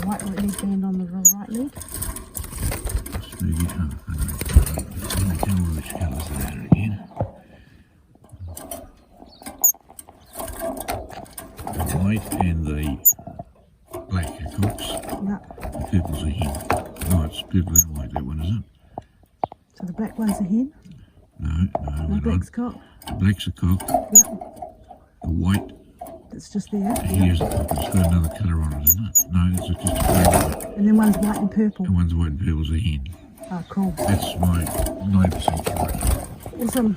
white leg band on the right leg. Spooky. Let me tell you which colours they are again. The white and the black are cocks. Yeah. The purple's a hen. No, it's purple and white, that one, is it? So the black one's a hen? No, The black's cock? The black's a cock. Yep. The white It's just there. here's a cock. It's got another colour on it, isn't it? No, it's just a plain one. And then one's white and purple. And one's white and purple's a hen. Oh, cool. That's my 9% correct. Awesome.